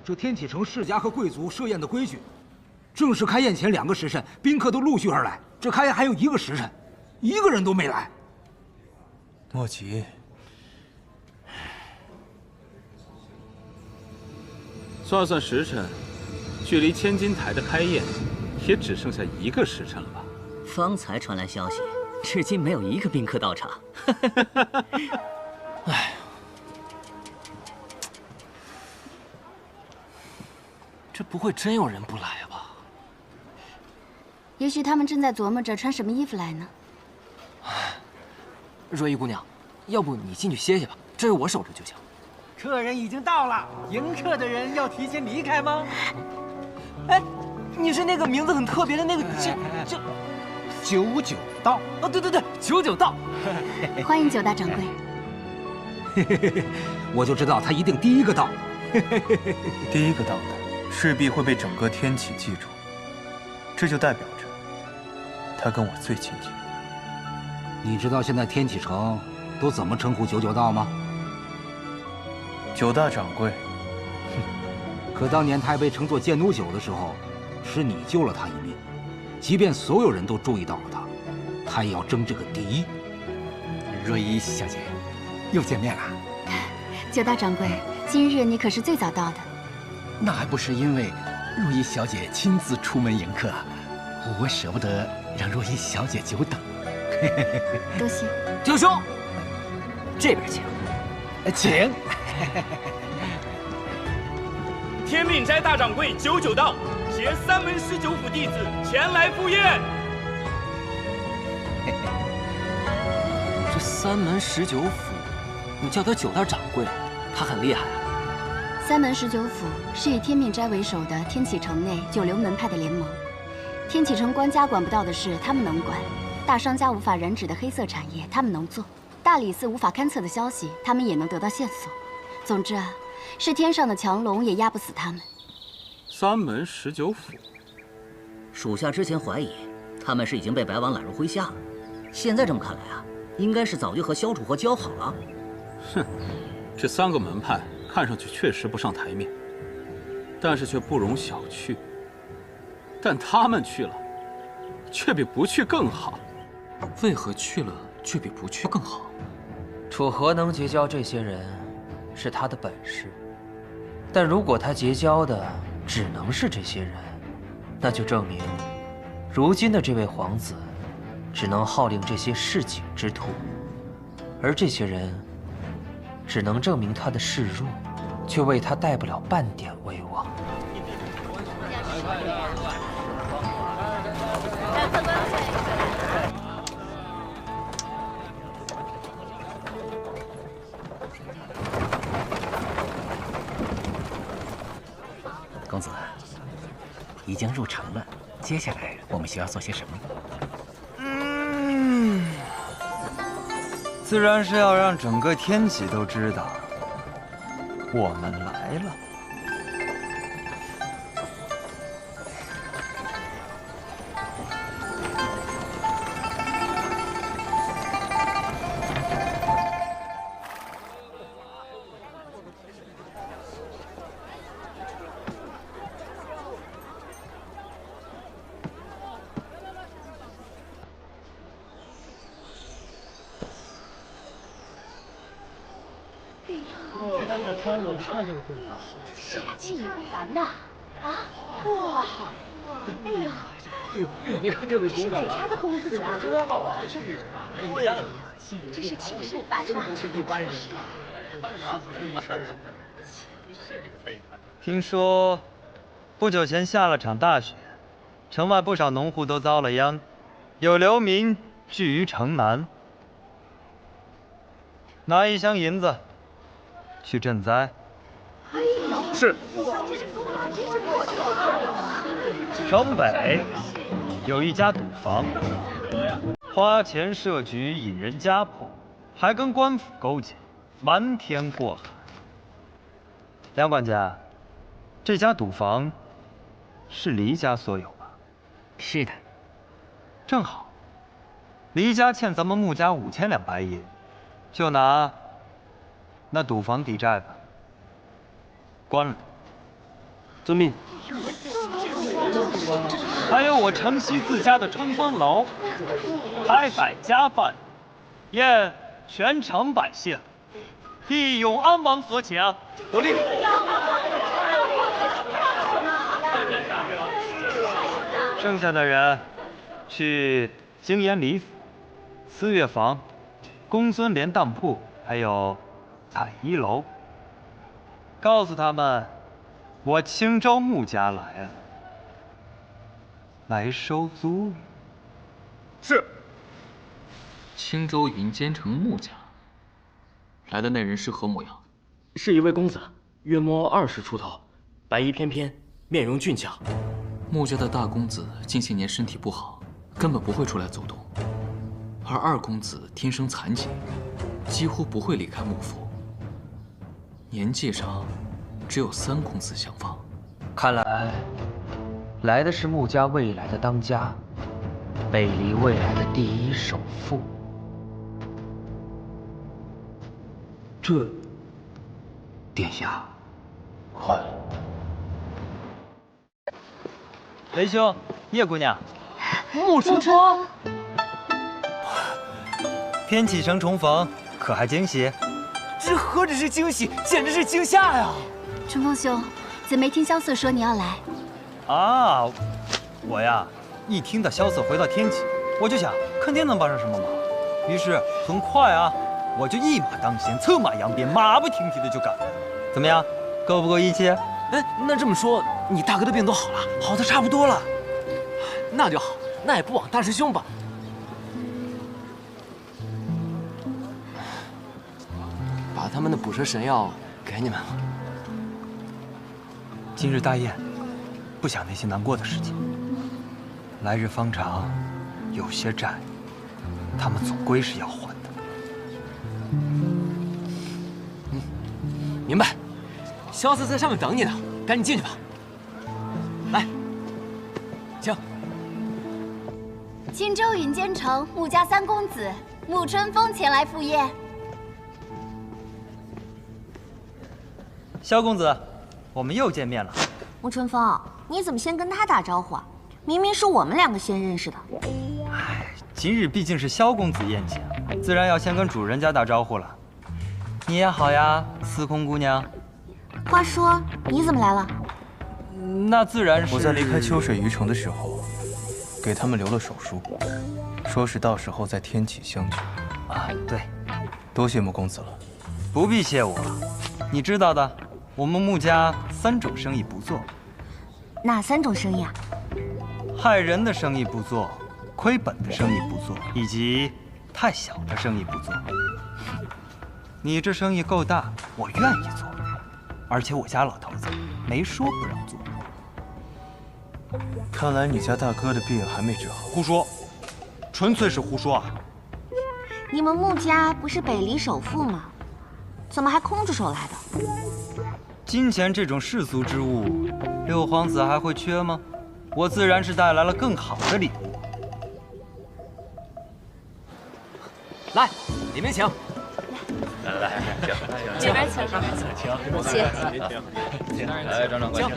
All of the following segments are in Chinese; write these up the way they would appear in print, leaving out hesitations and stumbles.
这天启城世家和贵族设宴的规矩，正式开宴前2个时辰，宾客都陆续而来。这开宴还有1个时辰，1个人都没来。莫急，算算时辰，距离千金台的开宴也只剩下1个时辰了吧？方才传来消息，至今没有1个宾客到场。哎，这不会真有人不来吧？也许他们正在琢磨着穿什么衣服来呢。若依姑娘，要不你进去歇歇吧，这有我守着就行。客人已经到了，迎客的人要提前离开吗？哎，你是那个名字很特别的那个这99到。哦，对对对，99到。欢迎9大掌柜。我就知道他一定第1个到。第1个到的，势必会被整个天启记住，这就代表着他跟我最亲近。你知道现在天启城都怎么称呼99道吗9大掌柜。可当年他还被称作剑弩9的时候，是你救了他一命。即便所有人都注意到了他，他也要争这个第1。若依小姐，又见面了。9大掌柜，今日你可是最早到的。那还不是因为若依小姐亲自出门迎客，我舍不得让若依小姐久等。多谢。九兄，这边请。请。天命斋大掌柜99道，携3门19府弟子前来赴宴。这3门19府，你叫他9大掌柜，他很厉害啊。 3门19府是以天命斋为首的天启城内9流门派的联盟。天启城官家管不到的事，他们能管；大商家无法染指的黑色产业，他们能做；大理寺无法勘测的消息，他们也能得到线索。总之啊，是天上的强龙也压不死他们。3门19府，属下之前怀疑他们是已经被白王揽入麾下了，现在这么看来啊，应该是早就和萧楚河交好了。哼，这3个门派。 看上去确实不上台面，但是却不容小觑。但他们去了，却比不去更好。为何去了却比不去更好？楚河能结交这些人，是他的本事。但如果他结交的只能是这些人，那就证明，如今的这位皇子，只能号令这些市井之徒，而这些人。 只能证明他的示弱，却为他带不了半点威望。公子，已经入城了，接下来我们需要做些什么？ 自然是要让整个天启都知道，我们来了。气不烦呐！啊，哇！哎呦，你看这位公子，哪家的公子啊？这是气不烦呐！一般人。听说不久前下了场大雪，城外不少农户都遭了殃，有流民聚于城南，拿1箱银子去赈灾。 是。城北有一家赌坊，花钱设局引人家破，还跟官府勾结，瞒天过海。梁管家，这家赌坊是黎家所有吧？是的。正好，黎家欠咱们穆家5000两白银，就拿那赌房抵债吧，关了。遵命。还有我承袭自家的春风楼，开摆家饭，宴全城百姓，义勇安王所请。得令。剩下的人去京烟里府、思悦坊、公孙连当铺，还有彩衣楼，告诉他们，我青州穆家来了，来收租。是。青州云间城穆家来的那人是何模样？是一位公子，约摸20出头，白衣翩翩，面容俊俏。穆家的大公子近些年身体不好，根本不会出来走动，而二公子天生残疾，几乎不会离开穆府。年纪上，只有3公子相仿。看来，来的是穆家未来的当家，北离未来的第1首富。这，殿下，快！雷兄，叶姑娘，穆春风，天启城重逢，可还惊喜？这何止是惊喜，简直是惊吓呀！春风兄，怎没听萧瑟说你要来？啊，我呀，一听到萧瑟回到天启，我就想看天能帮上什么忙，于是很快啊，我就一马当先，策马扬鞭，马不停蹄的就赶来了。怎么样，够不够义气？哎，那这么说，你大哥的病都好了，好的差不多了。那就好，那也不枉大师兄吧。把他们的捕蛇神药给你们了。今日大宴，不想那些难过的事情。来日方长，有些债，他们总归是要还的。明白。萧瑟在上面等你呢，赶紧进去吧。来，请。青州云间城穆家3公子穆春风前来赴宴。萧公子，我们又见面了。穆春风，你怎么先跟他打招呼啊？明明是我们2个先认识的。哎，今日毕竟是萧公子宴请，自然要先跟主人家打招呼了。你也好呀，司空姑娘。话说你怎么来了？那自然是我在离开秋水渔城的时候，给他们留了手书，说是到时候在天启相聚。啊，对，多谢穆公子了。不必谢我，你知道的，我们穆家3种生意不做。哪3种生意啊？害人的生意不做，亏本的生意不做，以及太小的生意不做。你这生意够大，我愿意做，而且我家老头子没说不让做。看来你家大哥的病还没治好。胡说，纯粹是胡说啊！你们穆家不是北离首富吗？怎么还空着手来的？金钱这种世俗之物，六皇子还会缺吗？我自然是带来了更好的礼物。来，里面请。来，这边请，谢谢。来，张掌柜，请。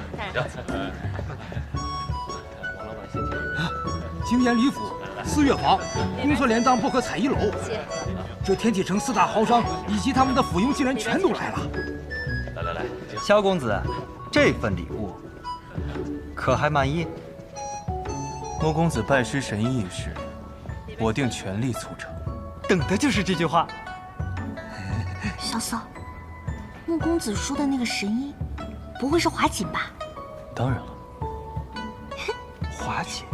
京烟李府、思悦坊、公孙连当铺和彩衣楼，这天启城4大豪商以及他们的附庸竟然全都来了。来，萧公子，这份礼物可还满意？穆公子拜师神医一事，我定全力促成。等的就是这句话。萧瑟，穆公子说的那个神医，不会是华锦吧？当然了。华锦，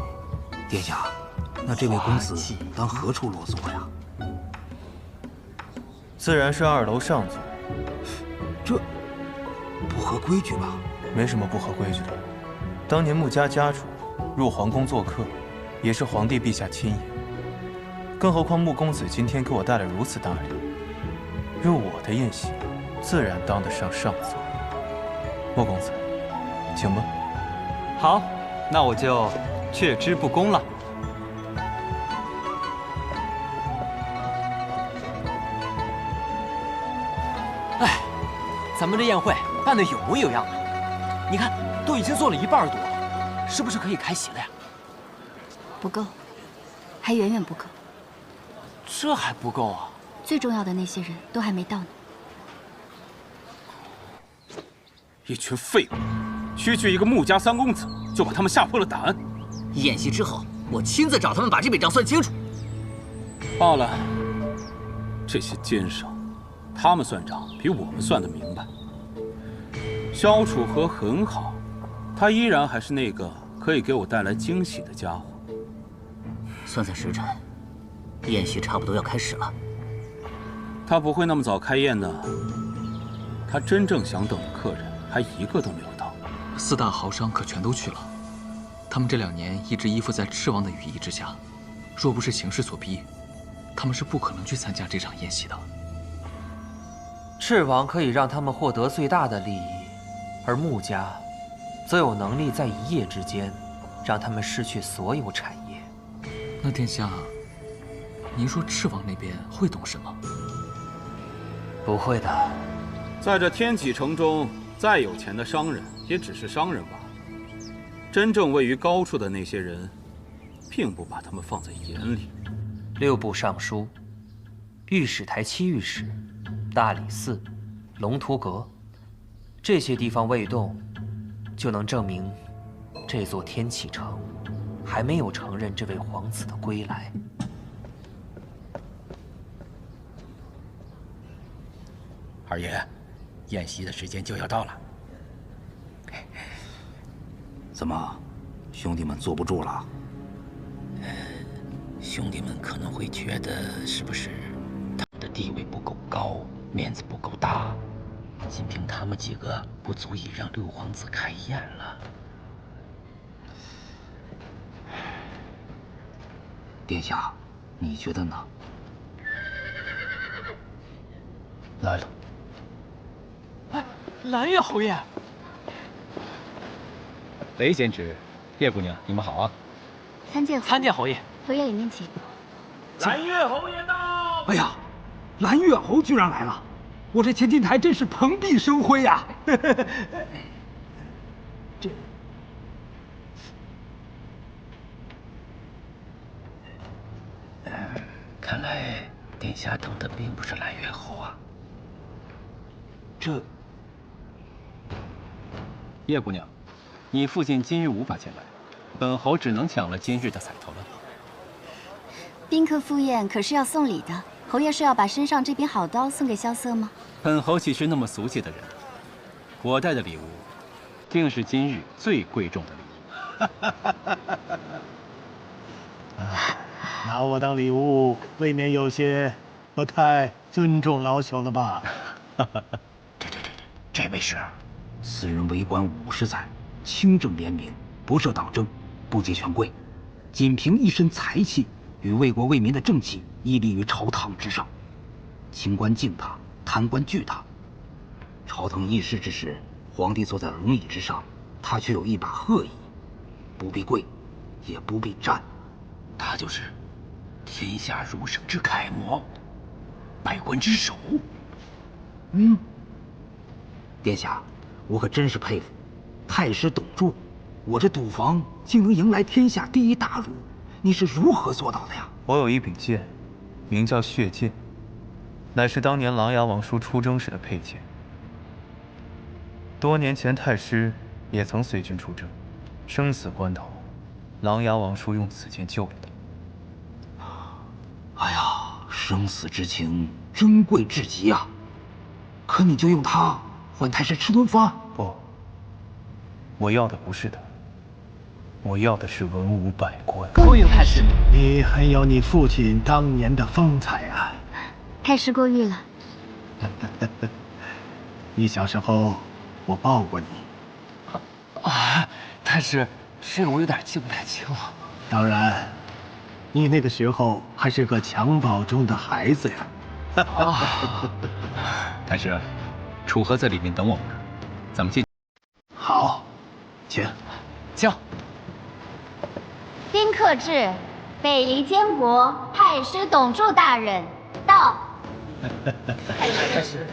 殿下，那这位公子当何处落座呀？自然是2楼上座。这不合规矩吧？没什么不合规矩的。当年穆家家主入皇宫做客，也是皇帝陛下亲迎。更何况穆公子今天给我带来如此大礼，入我的宴席，自然当得上上座。穆公子，请吧。好，那我就却之不恭了。咱们这宴会办得有模有样的，你看都已经做了1半多了，是不是可以开席了呀？不够，还远远不够。这还不够啊！最重要的那些人都还没到呢。一群废物，区区一个穆家3公子就把他们吓破了胆。宴席之后，我亲自找他们把这笔账算清楚。罢了，这些奸商，他们算账比我们算得明白。萧楚河很好，他依然还是那个可以给我带来惊喜的家伙。算算时辰，宴席差不多要开始了。他不会那么早开宴的。他真正想等的客人还一个都没有到。4大豪商可全都去了，他们这2年一直依附在赤王的羽翼之下，若不是形势所逼，他们是不可能去参加这场宴席的。赤王可以让他们获得最大的利益，而穆家则有能力在一夜之间让他们失去所有产业。那殿下，您说赤王那边会懂什么？不会的。在这天启城中，再有钱的商人也只是商人罢了。真正位于高处的那些人，并不把他们放在眼里。6部尚书、御史台7御史、大理寺、龙图阁，这些地方未动，就能证明这座天启城还没有承认这位皇子的归来。二爷，宴席的时间就要到了。怎么，兄弟们坐不住了？兄弟们可能会觉得，是不是他们的地位不够高，面子不够大？仅凭他们几个，不足以让6皇子开宴了。殿下，你觉得呢？来了。哎，蓝月侯爷。雷监旨，叶姑娘，你们好啊！参见侯爷。侯爷里面请。蓝月侯爷到！哎呀，蓝月侯居然来了！我这前进台真是蓬荜生辉呀！这，看来殿下等的并不是蓝月侯啊。这，叶姑娘，你父亲今日无法前来，本侯只能抢了今日的彩头了。宾客赴宴可是要送礼的，侯爷是要把身上这柄好刀送给萧瑟吗？本侯岂是那么俗气的人？我带的礼物，定是今日最贵重的礼物。拿我当礼物，未免有些不太尊重老朽了吧？这位是，此人为官50载，清正廉明，不涉党争，不结权贵，仅凭一身才气与为国为民的正气，屹立于朝堂之上。清官敬他，贪官惧他。朝堂议事之时，皇帝坐在龙椅之上，他却有一把鹤椅，不必跪，也不必站。他就是天下儒生之楷模，百官之首。殿下，我可真是佩服太师董柱，我这赌坊竟能迎来天下第一大儒，你是如何做到的呀？我有一柄剑，名叫血剑，乃是当年琅琊王叔出征时的佩剑。多年前太师也曾随军出征，生死关头，琅琊王叔用此剑救了他。哎呀，生死之情珍贵至极啊！可你就用它换太师吃顿饭？不，我要的不是他，我要的是文武百官。恭迎太师，你很有你父亲当年的风采啊！太师过誉了。你小时候，我抱过你。啊，太师，这个我有点记不太清了。当然，你那个时候还是个襁褓中的孩子呀。太师，楚河在里面等我们呢，咱们进。好，请。宾客至，北离监国太师董柱大人到。太师。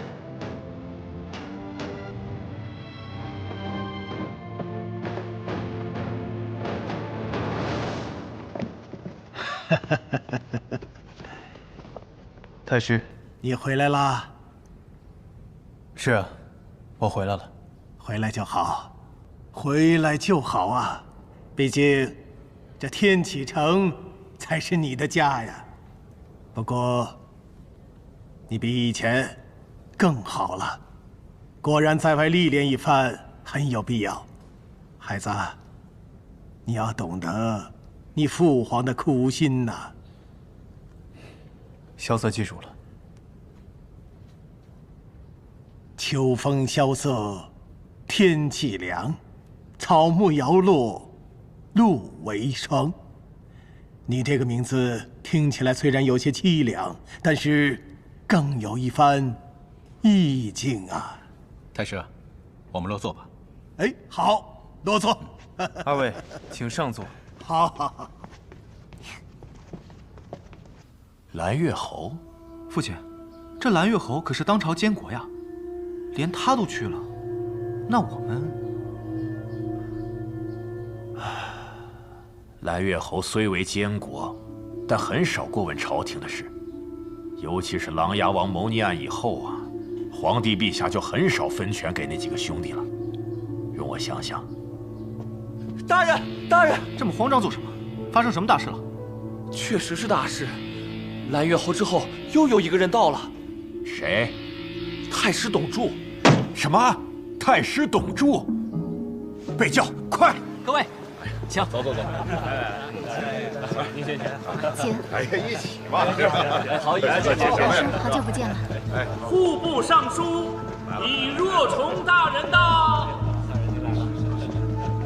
太师，你回来啦？是啊，我回来了。回来就好，回来就好啊！毕竟，这天启城才是你的家呀。不过，你比以前更好了，果然在外历练一番很有必要。孩子，你要懂得你父皇的苦心呐。萧瑟记住了。秋风萧瑟，天气凉，草木摇落，露为霜。你这个名字听起来虽然有些凄凉，但是更有一番意境啊！太师，我们落座吧。哎，好，落座。二位，请上座。好好好。蓝月侯，父亲，这蓝月侯可是当朝监国呀，连他都去了，那我们……蓝月侯虽为监国，但很少过问朝廷的事，尤其是琅琊王谋逆案以后啊，皇帝陛下就很少分权给那几个兄弟了。容我想想。大人，大人，这么慌张做什么？发生什么大事了？确实是大事。蓝月侯之后又有一个人到了。谁？太师董柱。什么？太师董柱？备轿，快！各位，请走。您先。请。哎呀，一起吧。好意思，好久不见了。户部尚书李若崇大人到。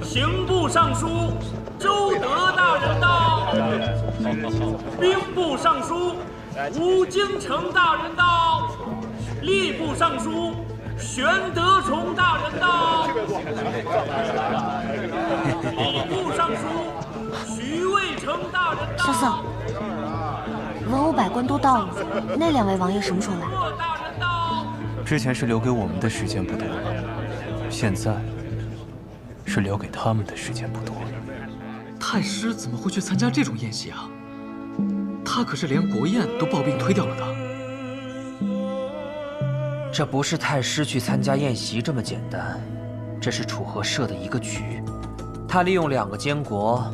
刑部尚书周德大人到。兵部尚书吴京城大人到。吏部尚书玄德崇大人到。礼部尚书徐渭成大人到。瑟瑟，文武百官都到了，那两位王爷什么时候来？之前是留给我们的时间不多，现在是留给他们的时间不多。太师怎么会去参加这种宴席啊？他可是连国宴都抱病推掉了的。这不是太师去参加宴席这么简单，这是楚河设的一个局。他利用2个监国，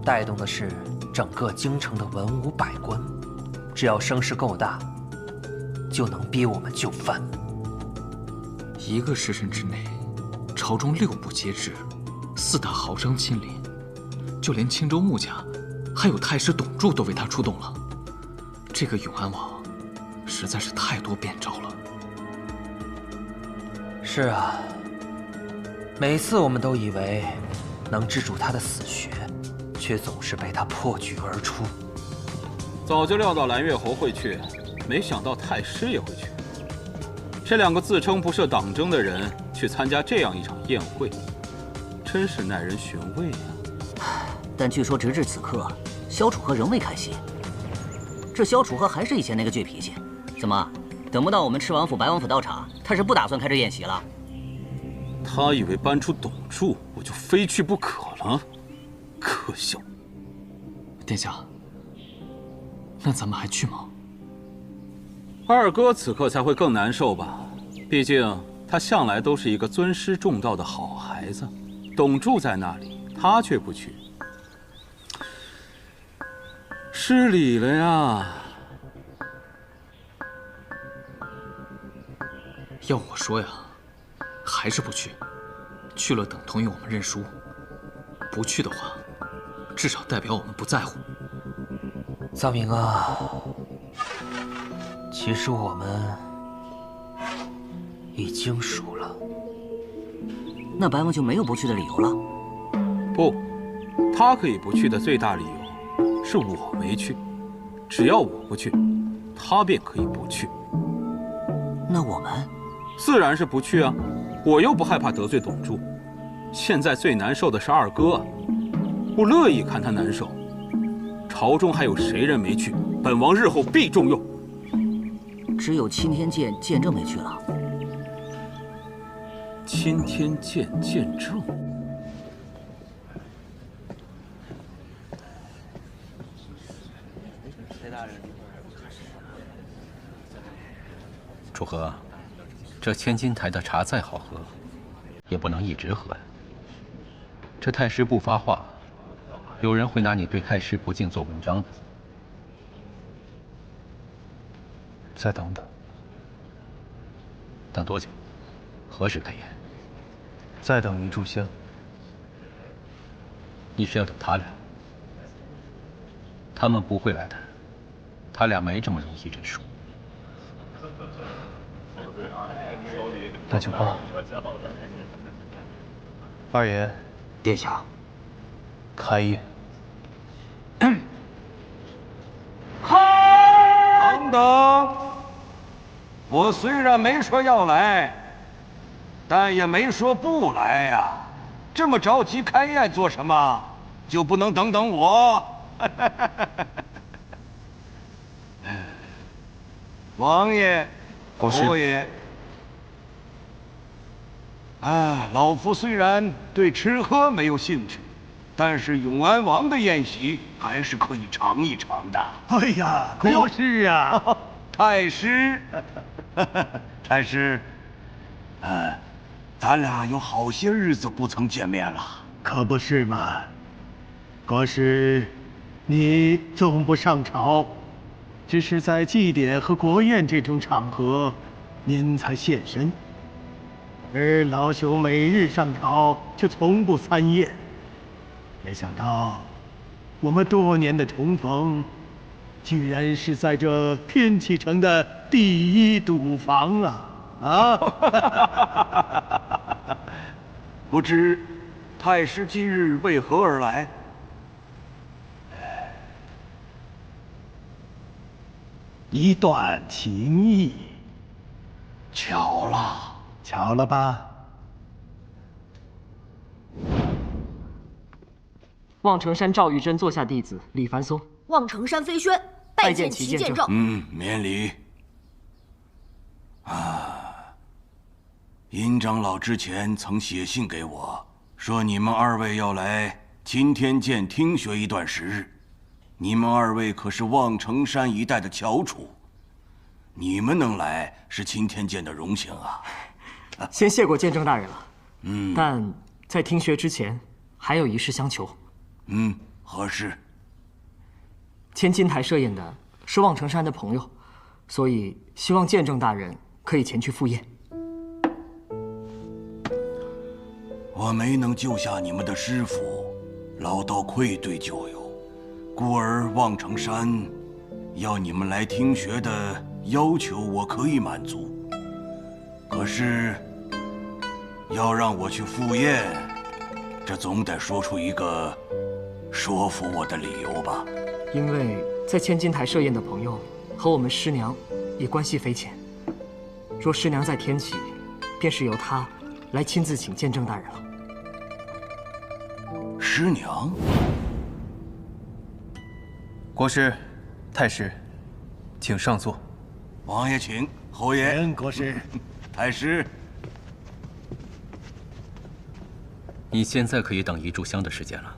带动的是整个京城的文武百官。只要声势够大，就能逼我们就范。1个时辰之内，朝中6部皆至，4大豪商亲临，就连青州穆家，还有太师董柱都为他出动了。这个永安王，实在是太多变招了。是啊，每次我们都以为能制住他的死穴，却总是被他破局而出。早就料到蓝月侯会去，没想到太师也会去。这2个自称不涉党争的人去参加这样一场宴会，真是耐人寻味啊！但据说直至此刻，萧楚河仍未开席。这萧楚河还是以前那个倔脾气，怎么等不到我们赤王府、白王府到场，他是不打算开这宴席了？他以为搬出董柱，我就非去不可了，可笑！殿下，那咱们还去吗？二哥此刻才会更难受吧？毕竟他向来都是一个尊师重道的好孩子，董柱在那里，他却不去，失礼了呀！要我说呀，还是不去。去了等同于我们认输，不去的话，至少代表我们不在乎。臧明啊，其实我们已经输了。那白王就没有不去的理由了？不，他可以不去的最大理由是我没去。只要我不去，他便可以不去。那我们自然是不去啊！我又不害怕得罪董柱。现在最难受的是二哥啊，我乐意看他难受。朝中还有谁人没去？本王日后必重用。只有钦天监监正没去了。钦天监监正。楚河，这千金台的茶再好喝，也不能一直喝呀。这太师不发话，有人会拿你对太师不敬做文章的。再等等。等多久？何时开宴？再等一炷香。你是要等他俩？他们不会来的，他俩没这么容易认输。那就罢。二爷，殿下，开宴。等等，我虽然没说要来，但也没说不来呀。这么着急开宴做什么？就不能等等我？王爷，侯爷，老夫虽然对吃喝没有兴趣，但是永安王的宴席还是可以尝一尝的。哎呀，国师啊，太师，太师，咱俩有好些日子不曾见面了，可不是嘛？国师，你总不上朝，只是在祭典和国宴这种场合，您才现身。而老朽每日上朝，却从不参宴。没想到，我们多年的重逢，居然是在这天启城的第一赌坊啊！不知太师今日为何而来？一段情谊，巧了，巧了吧？望城山赵玉珍座下弟子李凡松，望城山飞轩拜见齐见证。免礼。殷长老之前曾写信给我，说你们二位要来钦天监听学一段时日。你们二位可是望城山一带的翘楚，你们能来是钦天监的荣幸啊！先谢过监正大人了。但在听学之前，还有一事相求。何事？千金台设宴的是望城山的朋友，所以希望监正大人可以前去赴宴。我没能救下你们的师父，老道愧对旧友。故而望城山要你们来听学的要求，我可以满足。可是要让我去赴宴，这总得说出一个说服我的理由吧。因为在千金台设宴的朋友和我们师娘也关系匪浅，若师娘在天启，便是由他来亲自请监正大人了。师娘？国师、太师，请上座。王爷请，侯爷。国师。太师。你现在可以等一炷香的时间了。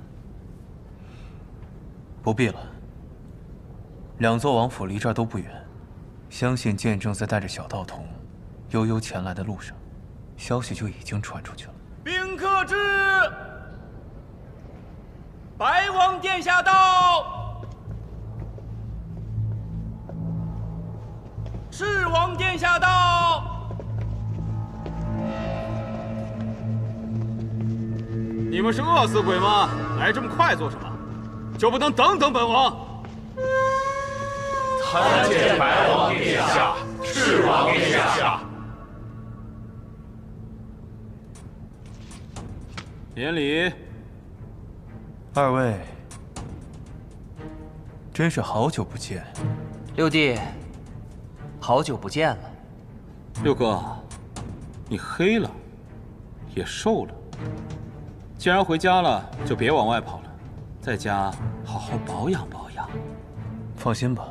不必了。两座王府离这儿都不远，相信剑正在带着小道童悠悠前来的路上，消息就已经传出去了。宾客至，白王殿下到。赤王殿下到。你们是饿死鬼吗？来这么快做什么？就不能等等本王？参见白王殿下，赤王殿下。免礼。二位，真是好久不见。六弟，好久不见了。六哥，你黑了，也瘦了。既然回家了，就别往外跑了，在家好好保养保养。放心吧，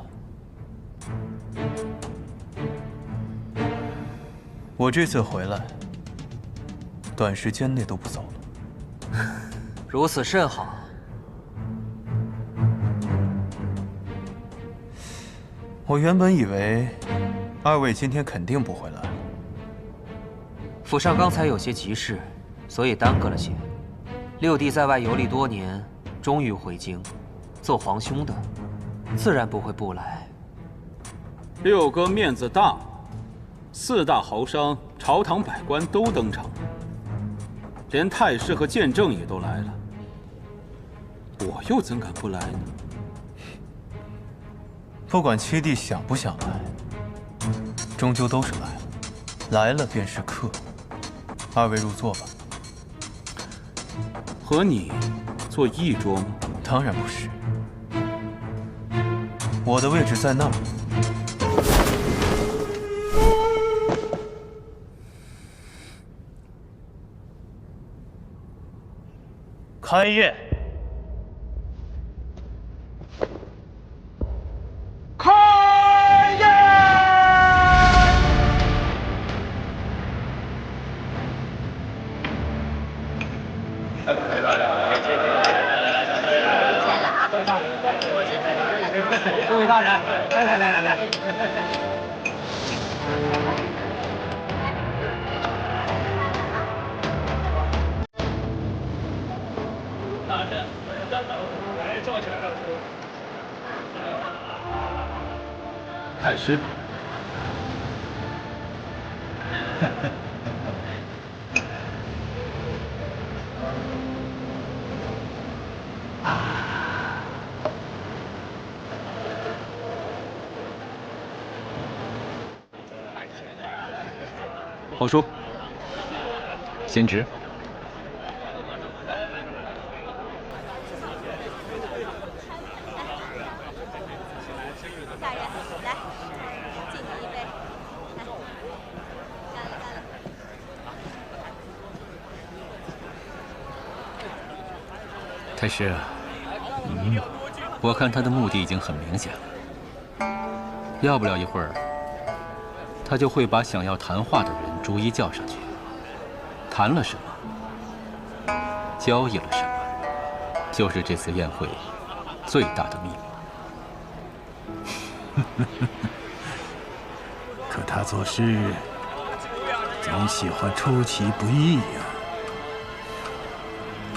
我这次回来，短时间内都不走了。如此甚好。我原本以为二位今天肯定不会来。府上刚才有些急事，所以耽搁了些。六弟在外游历多年，终于回京，做皇兄的，自然不会不来。六哥面子大，四大豪商、朝堂百官都登场，连太师和鉴政也都来了，我又怎敢不来呢？不管七弟想不想来，终究都是来了，来了便是客。二位入座吧。和你坐一桌吗？当然不是，我的位置在那儿。开宴。开宴！各位大人，来。大人，来坐起来了。太师。皇叔，贤侄。太师，我看他的目的已经很明显了，要不了一会儿，他就会把想要谈话的人逐一叫上去，谈了什么，交易了什么，就是这次宴会最大的秘密。可他做事总喜欢出其不意呀。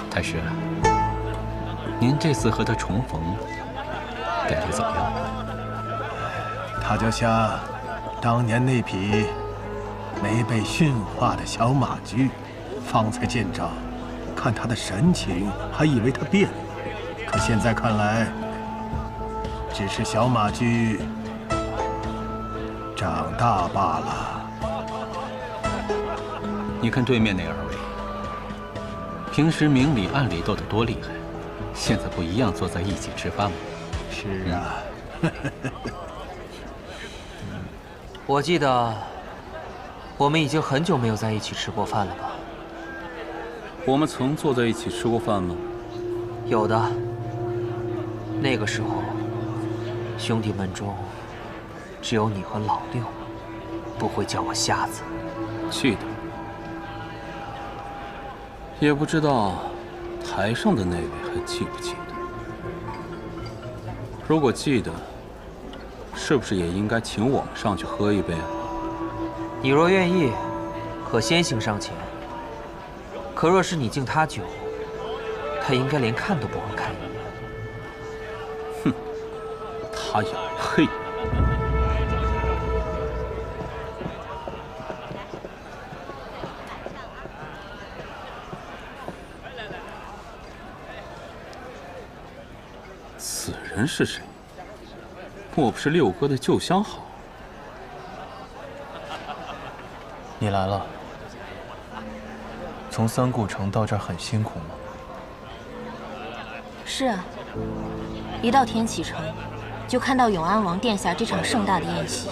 太师，您这次和他重逢，感觉怎么样？他就像当年那匹没被驯化的小马驹，方才见着，看他的神情，还以为他变了，可现在看来，只是小马驹长大罢了。你看对面那二位，平时明里暗里斗得多厉害，现在不一样坐在一起吃饭吗？是啊。我记得我们已经很久没有在一起吃过饭了吧？我们曾坐在一起吃过饭吗？有的。那个时候，兄弟们中只有你和老六不会叫我瞎子。记得。也不知道台上的那位还记不记得？如果记得，是不是也应该请我们上去喝一杯啊？你若愿意，可先行上前。可若是你敬他酒，他应该连看都不会看一眼。哼，他也配？此人是谁？莫不是六哥的旧相好？你来了。从三顾城到这儿很辛苦吗？是啊，一到天启城，就看到永安王殿下这场盛大的宴席。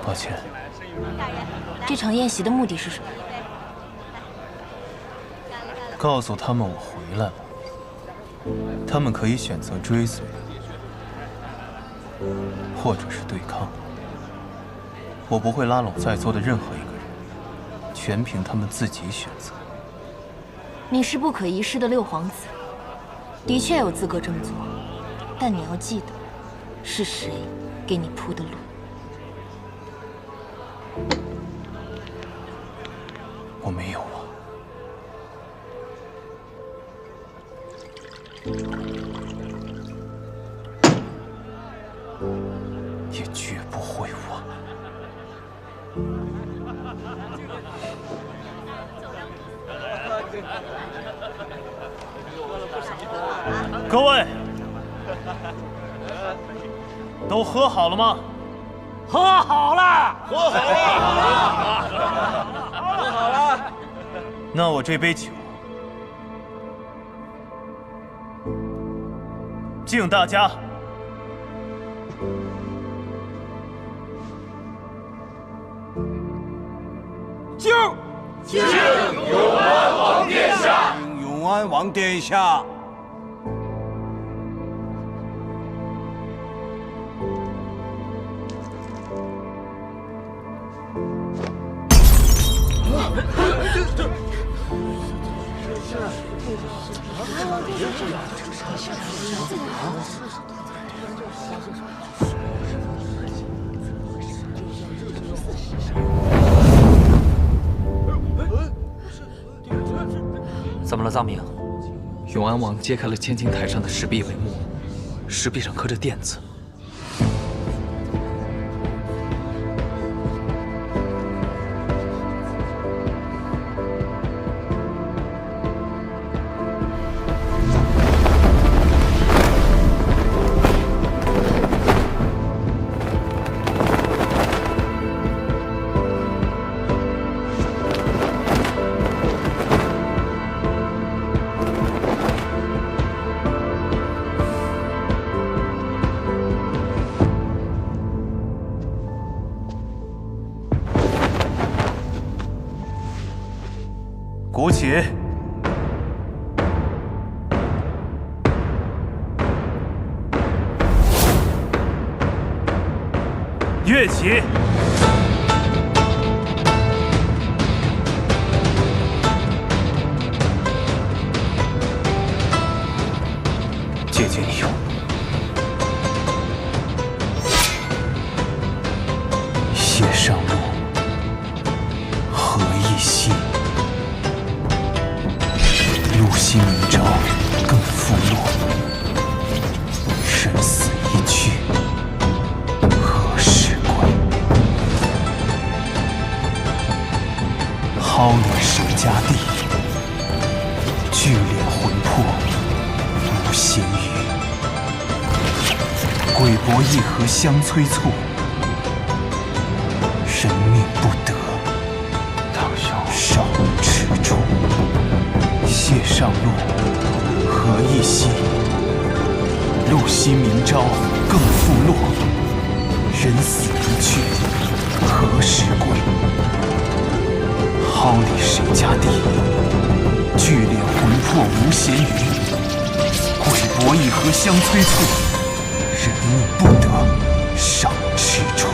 抱歉。这场宴席的目的是什么？告诉他们我回来了。他们可以选择追随，或者是对抗。我不会拉拢在座的任何一个人，全凭他们自己选择。你是不可一世的六皇子，的确有资格这么做，但你要记得，是谁给你铺的路？我没有啊。也绝不会我。各位，都喝好了吗？喝好了，喝好了，喝好了。那我这杯酒，敬大家。敬永安王殿下！敬永安王殿下！怎么了，臧明？永安王揭开了千金台上的石壁帷幕，石壁上刻着“殿”字。鼓起！乐起！姐姐你有。谢上路，何一夕？路西明朝，更复落。生死一去，何时归？蒿里谁家地？聚敛魂魄，无闲语。鬼帛一盒相催促，人命不得，少吃醋。谢上路，何一夕？路西明朝，更复落。人死一去，何时归？蒿里谁家地？聚敛魂魄无闲语。鬼帛一盒相催促，人命不得，少吃醋。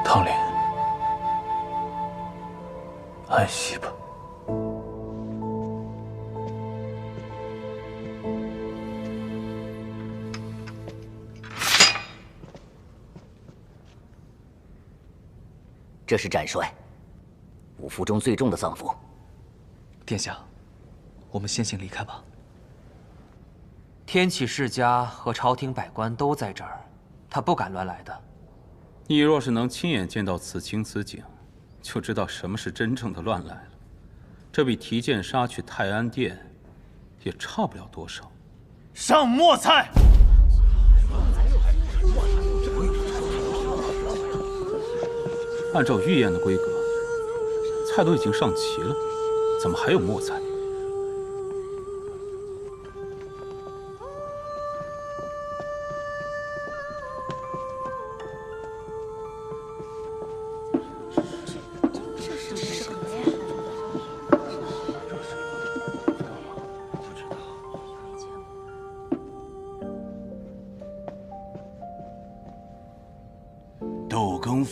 唐莲，安息吧。这是展帅，五服中最重的丧服。殿下，我们先行离开吧。天启世家和朝廷百官都在这儿，他不敢乱来的。你若是能亲眼见到此情此景，就知道什么是真正的乱来了。这比提剑杀去泰安殿也差不了多少。上墨菜！按照御宴的规格，菜都已经上齐了，怎么还有墨菜？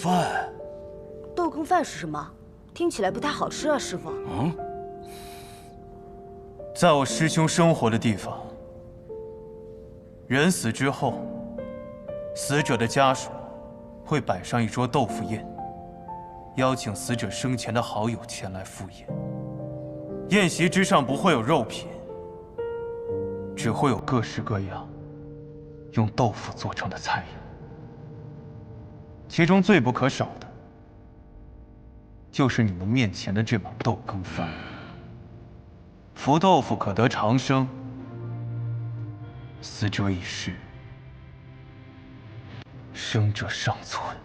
饭。豆羹饭是什么？听起来不太好吃啊，师傅。嗯，在我师兄生活的地方，人死之后，死者的家属会摆上一桌豆腐宴，邀请死者生前的好友前来赴宴。宴席之上不会有肉品，只会有各式各样用豆腐做成的菜肴，其中最不可少的就是你们面前的这碗豆羹饭。服豆腐可得长生，死者已逝，生者尚存。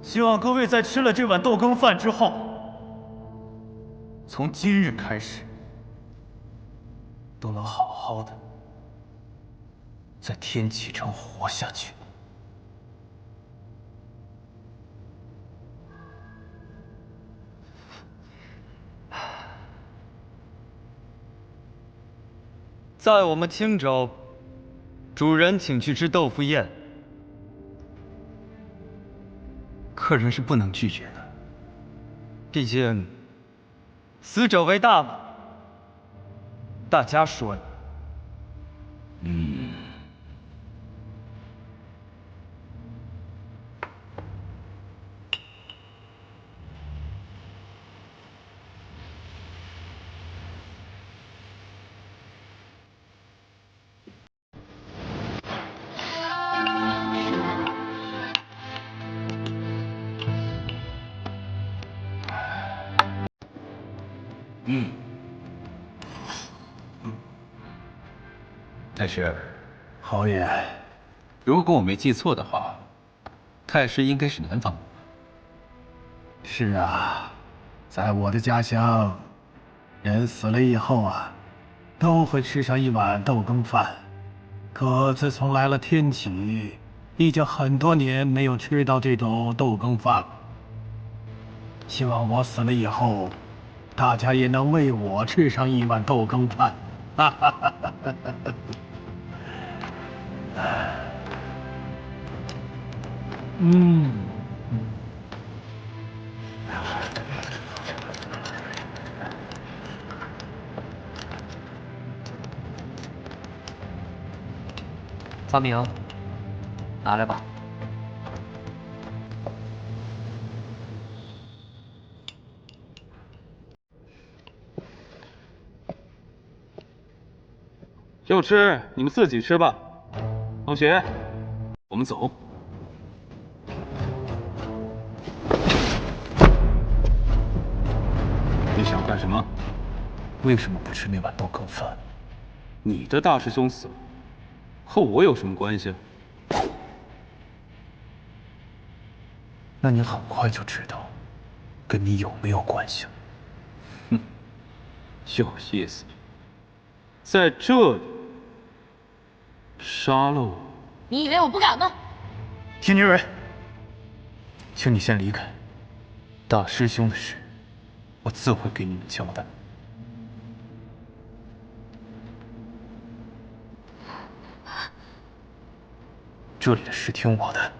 希望各位在吃了这碗豆羹饭之后，从今日开始，都能好好的在天启城活下去。在我们青州，主人请去吃豆腐宴，客人是不能拒绝的。毕竟死者为大嘛，大家说呢？太师，侯爷，如果我没记错的话，太师应该是南方人。是啊，在我的家乡，人死了以后啊，都会吃上一碗豆羹饭。可自从来了天启，已经很多年没有吃到这种豆羹饭了。希望我死了以后，大家也能为我吃上一碗豆羹饭。哈哈哈哈哈！方明，拿来吧。要吃你们自己吃吧。同学，我们走。你想干什么？为什么不吃那碗豆羹饭？你的大师兄死了，和我有什么关系？那你很快就知道，跟你有没有关系了。哼，有意思。在这里杀了我，你以为我不敢吗？天宁蕊，请你先离开。大师兄的事，我自会给你们交代。这里的事听我的。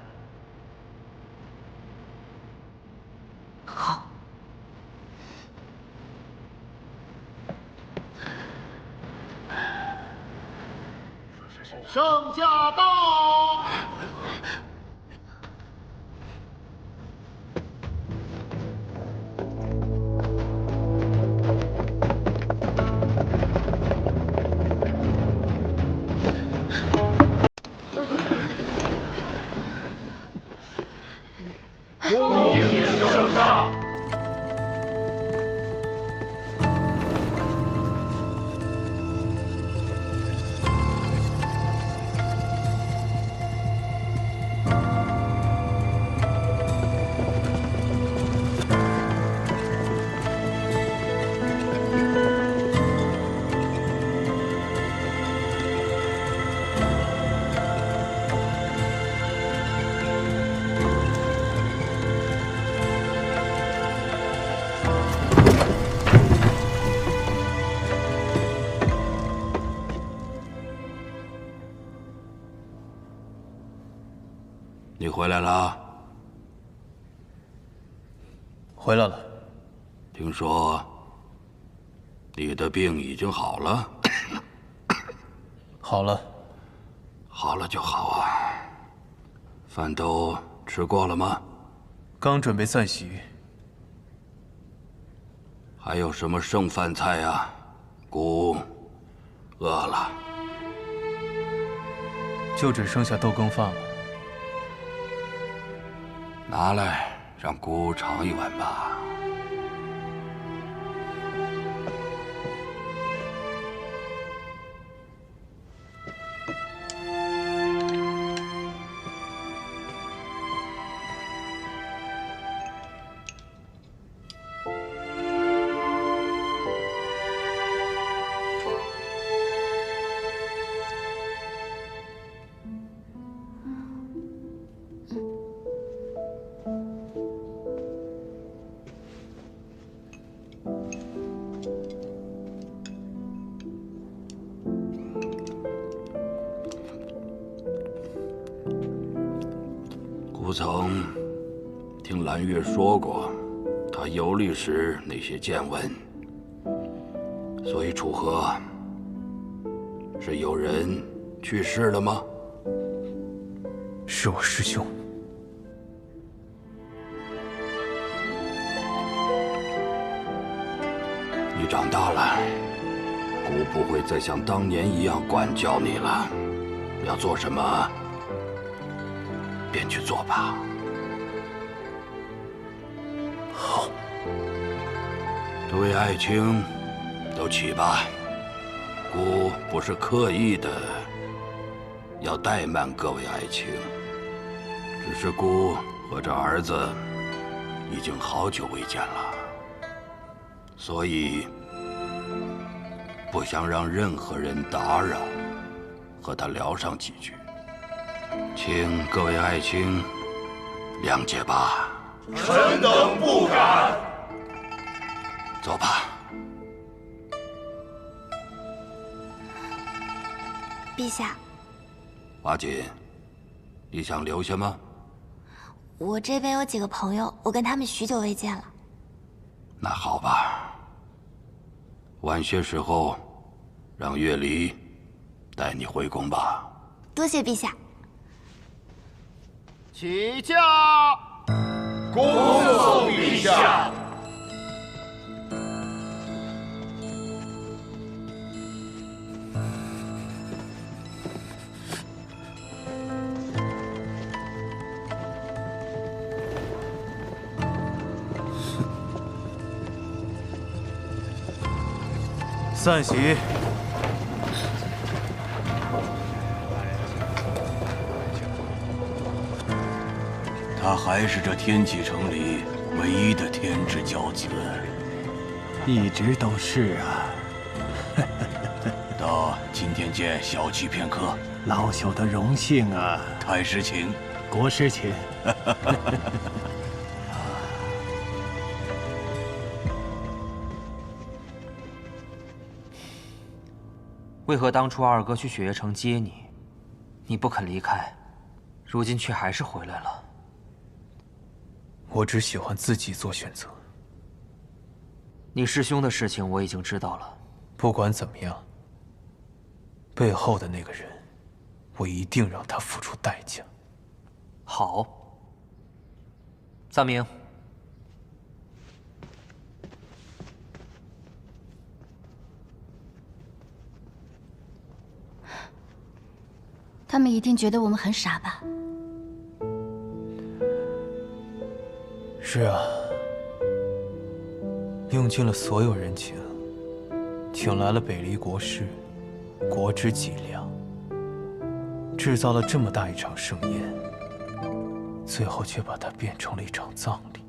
好。圣驾到！恭迎圣驾！你回来了？回来了。听说你的病已经好了？好了。好了就好啊。饭都吃过了吗？刚准备散席。还有什么剩饭菜啊？姑饿了。就只剩下豆羹饭了。拿来，让姑尝一碗吧。不曾听蓝月说过他游历时那些见闻，所以楚河是有人去世了吗？是我师兄。你长大了，姑不会再像当年一样管教你了。要做什么？便去做吧。好。诸位爱卿，都起吧。姑不是刻意的要怠慢各位爱卿，只是姑和这儿子已经好久未见了，所以不想让任何人打扰，和他聊上几句。请各位爱卿谅解吧。臣等不敢。走吧。陛下，华锦，你想留下吗？我这边有几个朋友，我跟他们许久未见了。那好吧。晚些时候，让月离带你回宫吧。多谢陛下。起驾！恭送陛下。散席。他还是这天启城里唯一的天之骄子，一直都是啊。到今天见小憩片刻，老朽的荣幸啊。太师请，国师请。为何当初二哥去雪月城接你，你不肯离开，如今却还是回来了？我只喜欢自己做选择。你师兄的事情我已经知道了。不管怎么样，背后的那个人，我一定让他付出代价。好，藏明。他们一定觉得我们很傻吧？是啊，用尽了所有人情，请来了北离国师，国之脊梁，制造了这么大一场盛宴，最后却把它变成了一场葬礼。